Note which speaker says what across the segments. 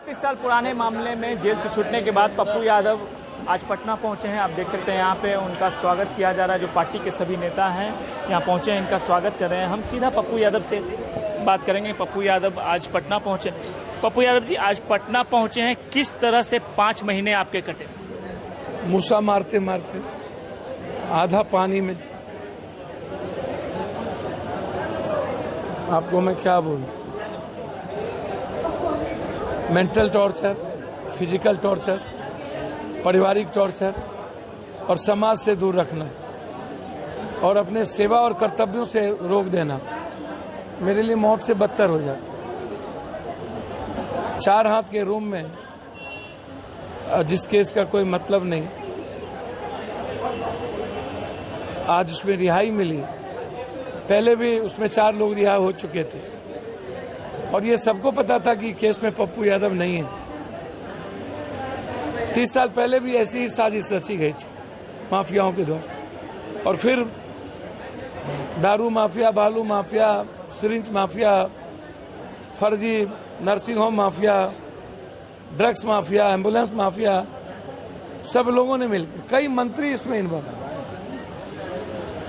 Speaker 1: 36 साल पुराने मामले में जेल से छूटने के बाद पप्पू यादव आज पटना पहुंचे हैं। आप देख सकते हैं यहाँ पे उनका स्वागत किया जा रहा है। जो पार्टी के सभी नेता हैं यहाँ पहुंचे हैं, इनका स्वागत कर रहे हैं। हम सीधा पप्पू यादव से बात करेंगे। पप्पू यादव आज पटना पहुंचे। पप्पू यादव जी आज पटना पहुंचे हैं, किस तरह से 5 महीने आपके कटे?
Speaker 2: मूसा मारते मारते आधा पानी में। आपको मैं क्या बोलूं, मेंटल टॉर्चर, फिजिकल टॉर्चर, पारिवारिक टॉर्चर और समाज से दूर रखना और अपने सेवा और कर्तव्यों से रोक देना मेरे लिए मौत से बदतर हो जाता। 4 हाथ के रूम में जिस केस का कोई मतलब नहीं, आज उसमें रिहाई मिली। पहले भी उसमें 4 लोग रिहा हो चुके थे और ये सबको पता था कि केस में पप्पू यादव नहीं है। 30 साल पहले भी ऐसी ही साजिश रची गई थी माफियाओं के द्वारा, और फिर दारू माफिया, बालू माफिया, सिरिंज माफिया, फर्जी nursing home mafia, drugs mafia, ambulance mafia, सब लोगों ने मिलकर, कई मंत्री इसमें इन्वॉल्व,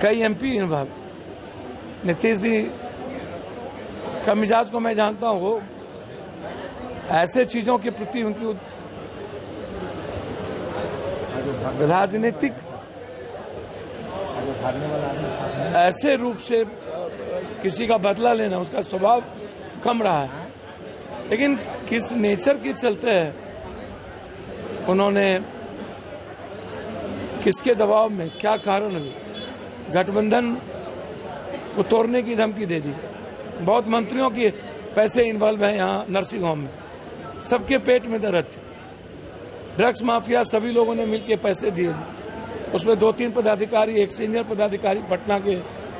Speaker 2: कई एमपी इन्वॉल्व। नीतीश जी का मिजाज को मैं जानता हूं, वो ऐसे चीजों के प्रति उनकी राजनीतिक ऐसे रूप से किसी का बदला लेना, उसका स्वभाव कम रहा है। लेकिन किस नेचर के चलते है उन्होंने, किसके दबाव में, क्या कारण है, गठबंधन को तोड़ने की धमकी दे दी। बहुत मंत्रियों के पैसे इन्वॉल्व हैं यहाँ नर्सिंग होम में, सबके पेट में दर्द थे। ड्रग्स माफिया सभी लोगों ने मिलकर पैसे दिए, उसमें 2-3 पदाधिकारी, एक सीनियर पदाधिकारी पटना के,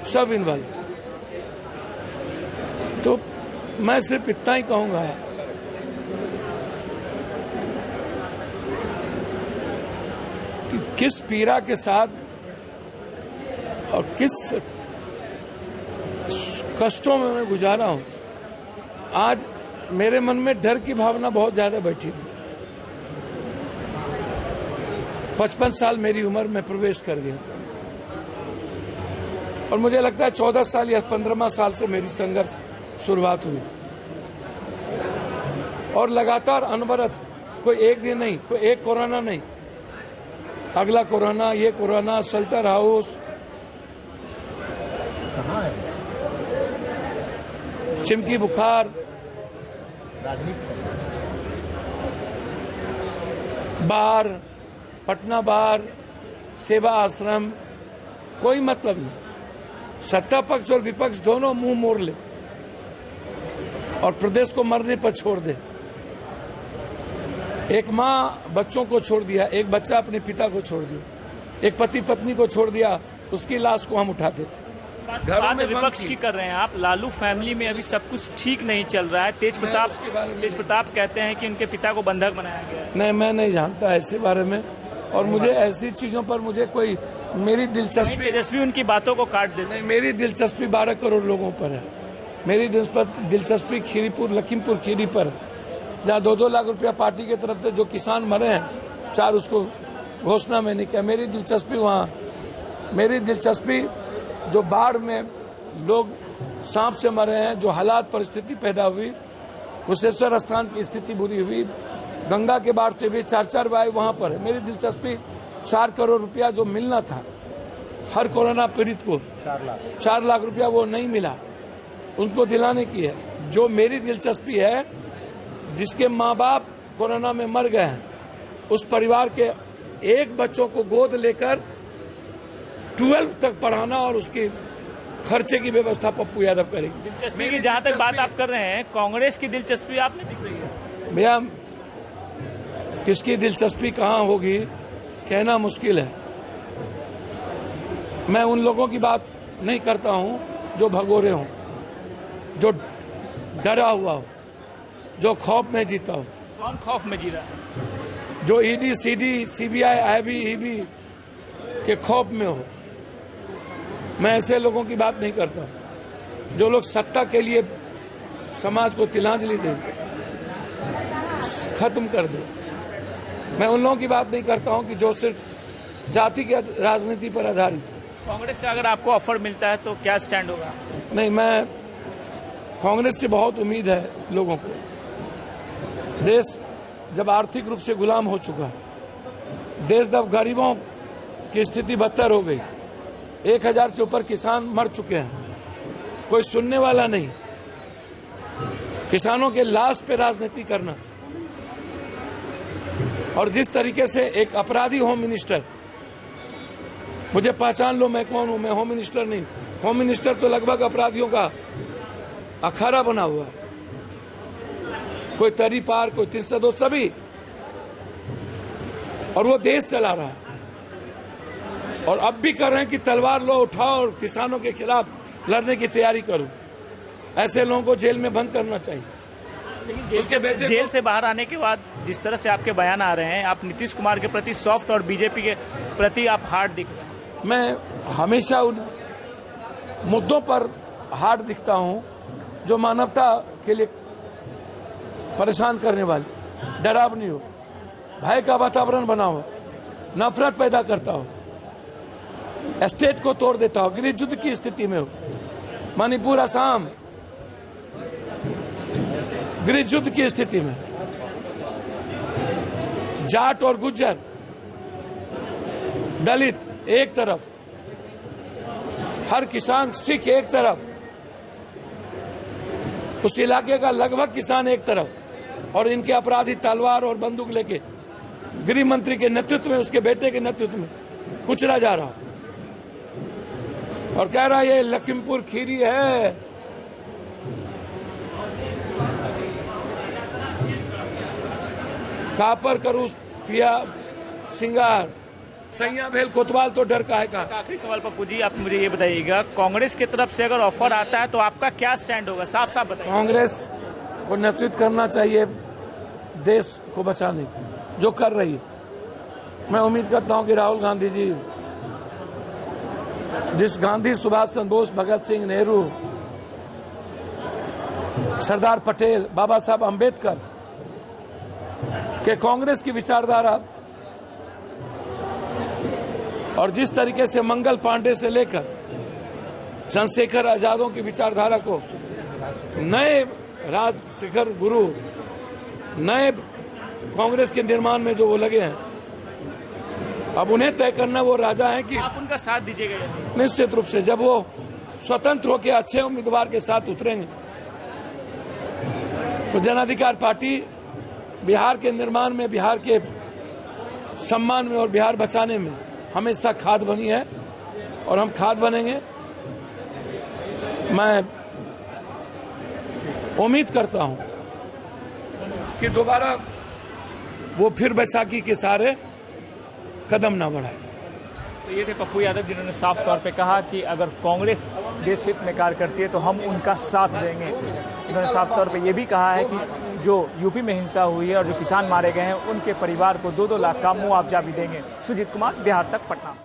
Speaker 2: सब इन्वॉल्व। तो मैं सिर्फ इतना ही कहूंगा कि किस पीड़ा के साथ और किस कष्टों में मैं गुजारा हूं। आज मेरे मन में डर की भावना बहुत ज्यादा बैठी थी। 55 साल मेरी उम्र में प्रवेश कर गया और मुझे लगता है 14 साल या 15वां साल से मेरी संघर्ष शुरुआत हुई और लगातार अनवरत, कोई एक दिन नहीं, कोई एक कोरोना नहीं, अगला कोरोना, ये कोरोना, शेल्टर हाउस, चिमकी बुखार, बार, पटना बार, सेवा आश्रम, कोई मतलब नहीं। सत्ता पक्ष और विपक्ष दोनों मुंह मोड़ ले और प्रदेश को मरने पर छोड़ दे। एक माँ बच्चों को छोड़ दिया, एक बच्चा अपने पिता को छोड़ दिया, एक पति पत्नी को छोड़ दिया, उसकी लाश को हम उठाते थे।
Speaker 1: घरों में विपक्ष की कर रहे हैं आप। लालू फैमिली में अभी सब कुछ ठीक नहीं चल रहा है। तेज प्रताप कहते हैं कि उनके पिता को बंधक बनाया गया है।
Speaker 2: नहीं, मैं नहीं जानता ऐसे बारे में, और मुझे ऐसी चीजों पर मुझे कोई, मेरी दिलचस्पी,
Speaker 1: तेजस्वी उनकी बातों को काट देते हैं।
Speaker 2: मेरी दिलचस्पी 12 करोड़ लोगों पर है। मेरी दिलचस्पी खीरीपुर, लखीमपुर खीरी पर, जहाँ 2-2 लाख रुपया पार्टी की तरफ से जो किसान मरे हैं, 4 उसको घोषणा में नहीं किया। मेरी दिलचस्पी वहाँ, मेरी दिलचस्पी जो बाढ़ में लोग सांप से मरे हैं, जो हालात परिस्थिति पैदा हुई, कुशेश्वर स्थान की स्थिति बुरी हुई, गंगा के बाढ़ से भी 4-4 बार वहां पर है। मेरी दिलचस्पी 4 करोड़ रुपया जो मिलना था हर कोरोना पीड़ित को, 4 लाख रुपया वो नहीं मिला, उनको दिलाने की है। जो मेरी दिलचस्पी है, जिसके माँ बाप कोरोना में मर गए हैं, उस परिवार के एक बच्चों को गोद लेकर 12 तक पढ़ाना और उसके खर्चे की व्यवस्था पप्पू यादव करेगी।
Speaker 1: दिलचस्पी की जहां तक बात आप कर रहे हैं, कांग्रेस की दिलचस्पी आप नहीं दिख रही है।
Speaker 2: भैया, किसकी दिलचस्पी कहाँ होगी कहना मुश्किल है। मैं उन लोगों की बात नहीं करता हूं जो भगोरे हों, जो डरा हुआ हो, जो खौफ में जीता हो।
Speaker 1: कौन खौफ में जी रहा है?
Speaker 2: जो ईडी, सीडी, सीबीआई, आईबी के खौफ में हो। मैं ऐसे लोगों की बात नहीं करता जो लोग सत्ता के लिए समाज को तिलांजलि दें, खत्म कर दो। मैं उन लोगों की बात नहीं करता हूं कि जो सिर्फ जाति के राजनीति पर आधारित हो।
Speaker 1: कांग्रेस से अगर आपको ऑफर मिलता है तो क्या स्टैंड होगा?
Speaker 2: नहीं, मैं कांग्रेस से बहुत उम्मीद है लोगों को। देश जब आर्थिक रूप से गुलाम हो चुका है, देश जब गरीबों की स्थिति बदतर हो गई, 1000 से ऊपर किसान मर चुके हैं, कोई सुनने वाला नहीं, किसानों के लाश पे राजनीति करना, और जिस तरीके से एक अपराधी होम मिनिस्टर, मुझे पहचान लो मैं कौन हूं, मैं होम मिनिस्टर नहीं, होम मिनिस्टर तो लगभग अपराधियों का अखाड़ा बना हुआ है, कोई तरी पार, कोई 302 सभी, और वो देश चला रहा है। और अब भी कर रहे हैं कि तलवार लो, उठाओ और किसानों के खिलाफ लड़ने की तैयारी करो। ऐसे लोगों को जेल में बंद करना चाहिए।
Speaker 1: लेकिन जेल से बाहर आने के बाद जिस तरह से आपके बयान आ रहे हैं, आप नीतीश कुमार के प्रति सॉफ्ट और बीजेपी के प्रति आप हार्ड दिख रहे हैं।
Speaker 2: मैं हमेशा उन मुद्दों पर हार्ड दिखता हूं जो मानवता के लिए परेशान करने वाले, डरावनी हो, भय का वातावरण बना हो, नफरत पैदा करता हो, स्टेट को तोड़ देता हो, गृह युद्ध की स्थिति में हो। मणिपुर, असम गृह युद्ध की स्थिति में, जाट और गुज्जर, दलित एक तरफ, हर किसान सिख एक तरफ, उस इलाके का लगभग किसान एक तरफ, और इनके अपराधी तलवार और बंदूक लेके गृह मंत्री के नेतृत्व में, उसके बेटे के नेतृत्व में कुचला जा रहा और कह रहा ये लखीमपुर खीरी है। कापर करूस पिया सिंगार, सैया भेल कोतवाल तो डर का है का।
Speaker 1: आखिरी सवाल पप्पू जी, आप मुझे ये बताइएगा, कांग्रेस की तरफ से अगर ऑफर आता है तो आपका क्या स्टैंड होगा? साफ साफ बताइए।
Speaker 2: कांग्रेस को नेतृत्व करना चाहिए देश को बचाने की, जो कर रही है। मैं उम्मीद करता हूं कि राहुल गांधी जी, जिस गांधी, सुभाष चंद्र बोस, भगत सिंह, नेहरू, सरदार पटेल, बाबा साहब अंबेडकर के कांग्रेस की विचारधारा, और जिस तरीके से मंगल पांडे से लेकर चंद्रशेखर आजादों की विचारधारा को नए राजशेखर गुरु, नए कांग्रेस के निर्माण में जो वो लगे हैं, अब उन्हें तय करना वो राजा है कि
Speaker 1: आप उनका साथ दीजिएगा।
Speaker 2: निश्चित रूप से जब वो स्वतंत्र होकर अच्छे उम्मीदवार के साथ उतरेंगे तो जन अधिकार पार्टी बिहार के निर्माण में, बिहार के सम्मान में और बिहार बचाने में हमेशा खाद बनी है, और हम खाद बनेंगे। मैं उम्मीद करता हूं कि दोबारा वो फिर बैसाखी के सारे कदम ना बढ़ाए।
Speaker 1: तो ये थे पप्पू यादव, जिन्होंने साफ तौर पे कहा कि अगर कांग्रेस देश हित में कार्य करती है तो हम उनका साथ देंगे। उन्होंने साफ तौर पे ये भी कहा है कि जो यूपी में हिंसा हुई है और जो किसान मारे गए हैं, उनके परिवार को 2-2 लाख का मुआवजा भी देंगे। सुजीत कुमार, बिहार तक, पटना।